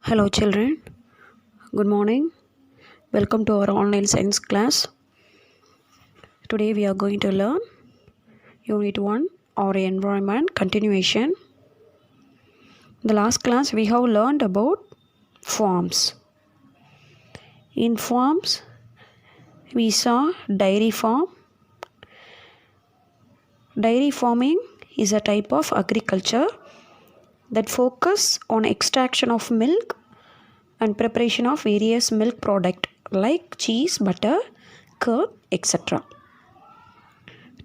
Hello, children. Good morning. Welcome to our online science class. Today we are going to learn Unit 1 or Environment continuation. In the last class we have learned about farms. In farms we saw dairy farm. Dairy farming is a type of agriculture that focus on extraction of milk and preparation of various milk products like cheese, butter, curd, etc.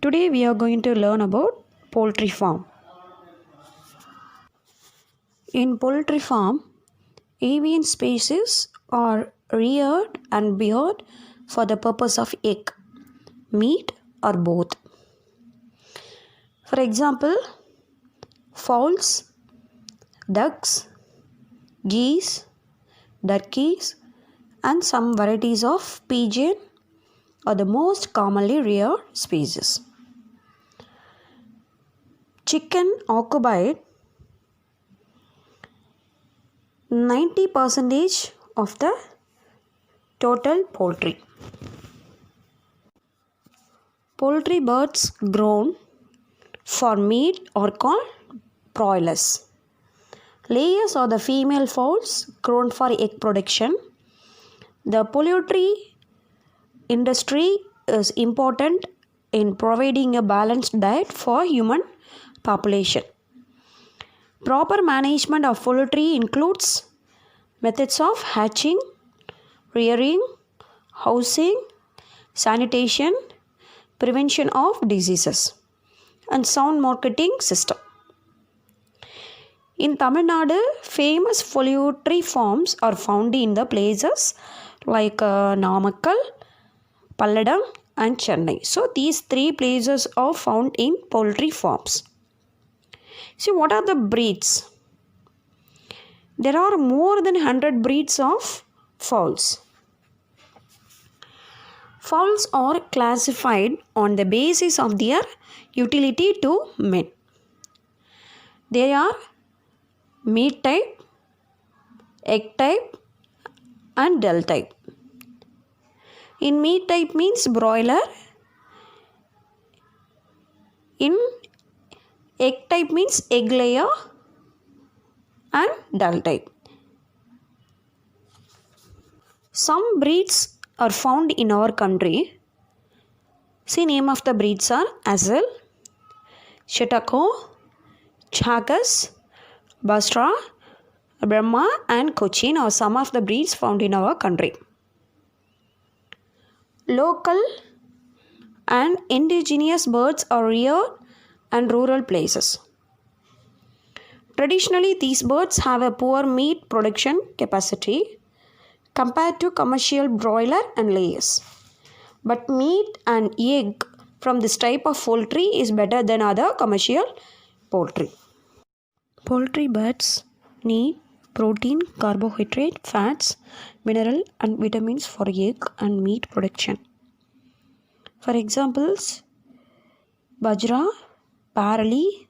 Today we are going to learn about poultry farm. In poultry farm, avian species are reared and beared for the purpose of egg, meat or both. For example, fowls, ducks, geese, turkeys and some varieties of pigeon are the most commonly reared species. Chicken occupied 90% of the total poultry. Poultry birds grown for meat are called broilers. Layers are the female fowls grown for egg production. The poultry industry is important in providing a balanced diet for human population. Proper management of poultry includes methods of hatching, rearing, housing, sanitation, prevention of diseases, and sound marketing system. In Tamil Nadu, famous poultry farms are found in the places like Namakkal, Palladam and Chennai. So these three places are found in poultry farms. See, what are the breeds? There are more than 100 breeds of fowls. Fowls are classified on the basis of their utility to men. They are meat type, egg type and dull type. In meat type means broiler. In egg type means egg layer and dull type. Some breeds are found in our country. See, name of the breeds are Azil, Chittako, Chagas, Basra, Brahma and Cochin are some of the breeds found in our country. Local and indigenous birds are reared in rural places. Traditionally, these birds have a poor meat production capacity compared to commercial broiler and layers. But meat and egg from this type of poultry is better than other commercial poultry. Poultry birds need protein, carbohydrate, fats, mineral and vitamins for egg and meat production. For examples, bajra, barley,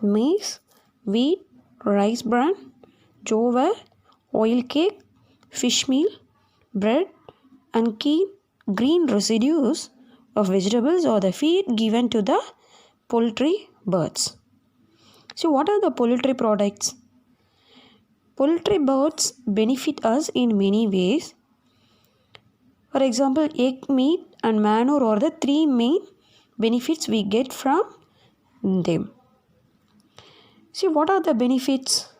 maize, wheat, rice bran, jowar, oil cake, fish meal, bread and key green residues of vegetables are the feed given to the poultry birds. So what are the poultry products? Poultry birds benefit us in many ways. For example, egg, meat and manure are the three main benefits we get from them. See, what are the benefits?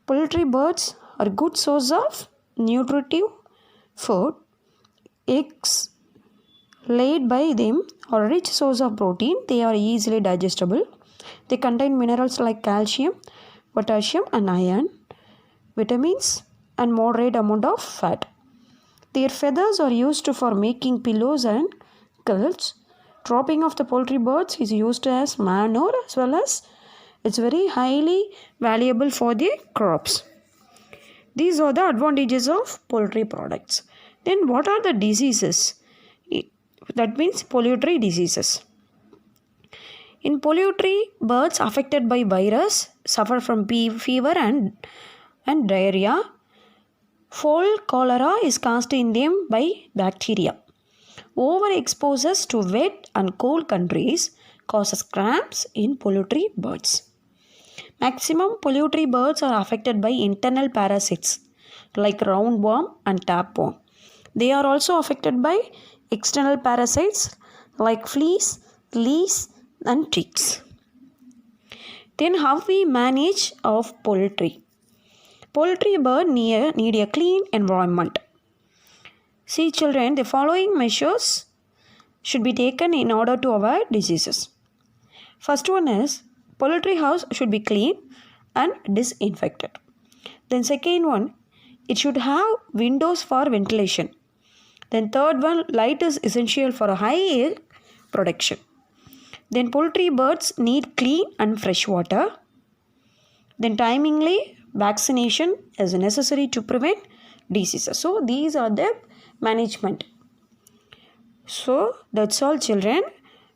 Poultry birds are a good source of nutritive food. Eggs laid by them are a rich source of protein. They are easily digestible. They contain minerals like calcium, potassium and iron, vitamins and moderate amount of fat. Their feathers are used for making pillows and quilts. Dropping of the poultry birds is used as manure as well as it's very highly valuable for the crops. These are the advantages of poultry products. Then what are the diseases? That means poultry diseases. In poultry, birds affected by virus suffer from fever and and diarrhea. Fowl cholera is caused in them by bacteria. Overexposure to wet and cold countries causes cramps in poultry birds. Maximum poultry birds are affected by internal parasites like roundworm and tapeworm. They are also affected by external parasites like fleas, lice and ticks. Then how we manage of poultry? Poultry bird need a clean environment. See children, the following measures should be taken in order to avoid diseases. First one is poultry house should be clean and disinfected. Then second one, it should have windows for ventilation. Then third one, light is essential for a high air production. Then poultry birds need clean and fresh water. Then timely vaccination is necessary to prevent diseases. So these are the management. So that's all children.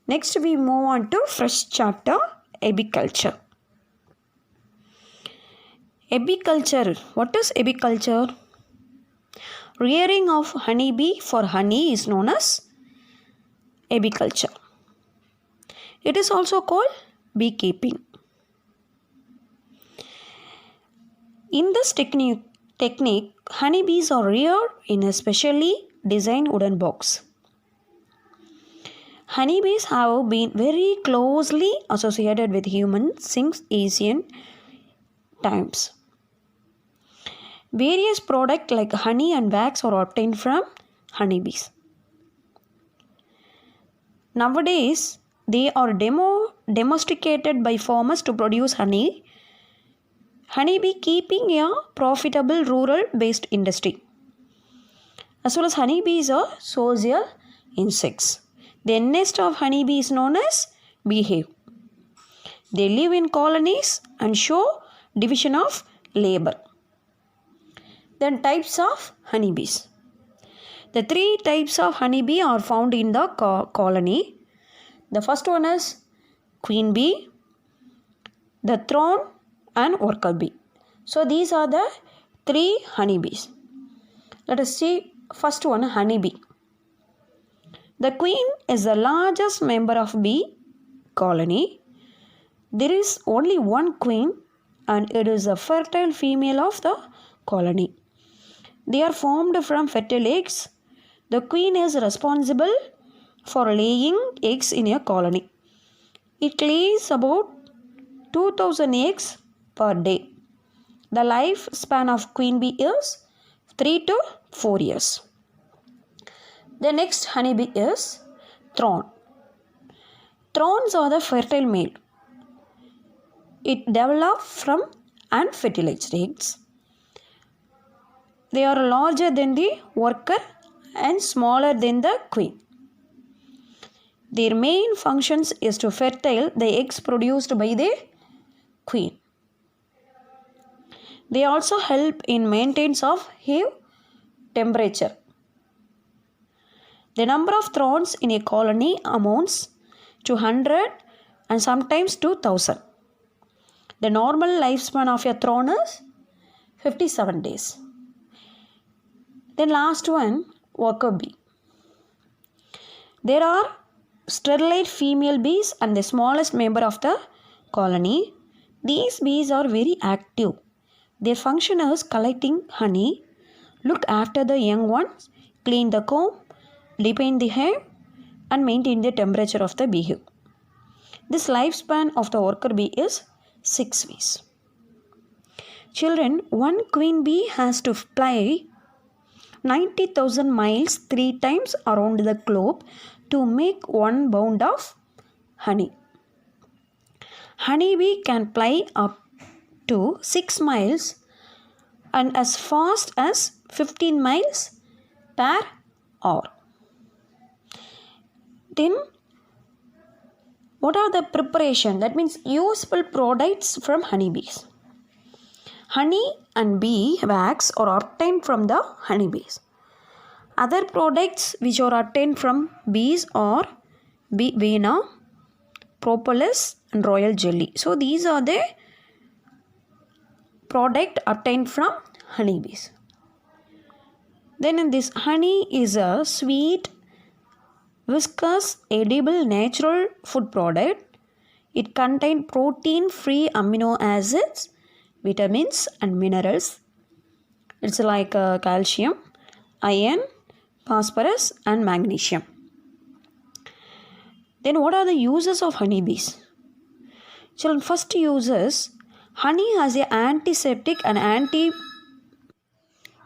Next we move on to first chapter, apiculture. Apiculture. What is apiculture? Rearing of honeybee for honey is known as apiculture. It is also called beekeeping. In this technique, honeybees are reared in a specially designed wooden box. Honeybees have been very closely associated with humans since ancient times. Various products like honey and wax are obtained from honeybees. Nowadays, they are domesticated by farmers to produce honey. Honeybee keeping a profitable rural-based industry. As well as honeybees are social insects. The nest of honeybee is known as beehive. They live in colonies and show division of labor. Then types of honeybees. The three types of honeybee are found in the colony. The first one is queen bee, the drone and worker bee. So these are the three honeybees. Let us see first one, honeybee. The queen is the largest member of bee colony. There is only one queen and it is a fertile female of the colony. They are formed from fertile eggs. The queen is responsible for laying eggs in a colony. It lays about 2000 eggs per day. The lifespan of queen bee is 3 to 4 years. The next honeybee is drone. Drones are the fertile male. It develops from unfertilized eggs. They are larger than the worker and smaller than the queen. Their main functions is to fertile the eggs produced by the queen. They also help in maintenance of hive temperature. The number of drones in a colony amounts to 100 and sometimes to 1000. The normal lifespan of a drone is 57 days. Then last one, worker bee. There are sterile female bees and the smallest member of the colony. These bees are very active. Their function is collecting honey, look after the young ones, clean the comb, deepen the hive and maintain the temperature of the beehive. This lifespan of the worker bee is 6 weeks. Children, one queen bee has to fly 90,000 miles 3 times around the globe to make 1 pound of honey. Honeybee can fly up to 6 miles and as fast as 15 miles per hour. Then, what are the preparation? That means useful products from honeybees. Honey and bee wax are obtained from the honeybees. Other products which are obtained from bees are bee venom, propolis and royal jelly. So these are the product obtained from honeybees. Then in this honey is a sweet, viscous, edible, natural food product. It contains protein-free amino acids, vitamins and minerals. It's like calcium, iron, phosphorus and magnesium. Then what are the uses of honeybees? Children, first uses, honey has an antiseptic and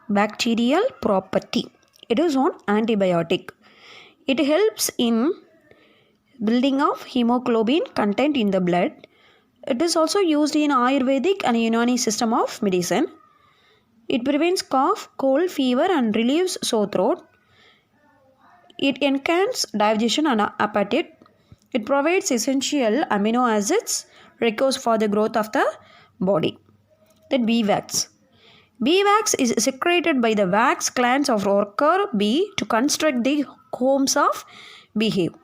antibacterial property. It is an antibiotic. It helps in building of hemoglobin content in the blood. It is also used in Ayurvedic and Unani system of medicine. It prevents cough, cold, fever and relieves sore throat. It enhances digestion and appetite. It provides essential amino acids requisite for the growth of the body. Then bee wax. Bee wax is secreted by the wax glands of worker bee to construct the combs of beehive.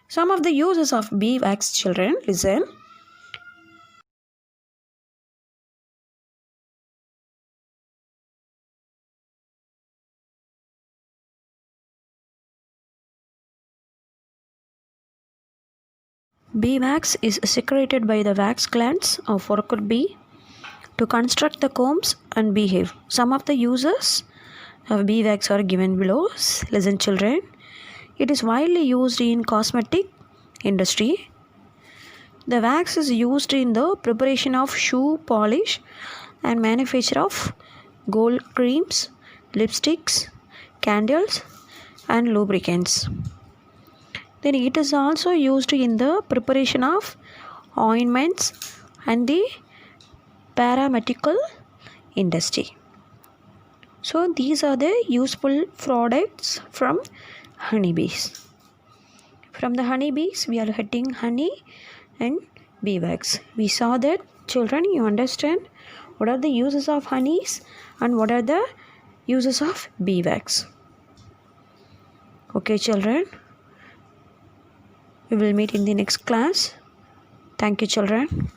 Some of the uses of bee wax, children, listen. Bee wax is secreted by the wax glands of worker bee to construct the combs and beehive. Some of the uses of bee wax are given below. Listen, children. It is widely used in cosmetic industry. The wax is used in the preparation of shoe polish and manufacture of gold creams, lipsticks, candles and lubricants. Then it is also used in the preparation of ointments and the paramedical industry. So these are the useful products from honeybees. From the honeybees we are getting honey and bee wax. We saw that, children, you understand what are the uses of honeys and what are the uses of bee wax. Okay, children. We will meet in the next class. Thank you, children.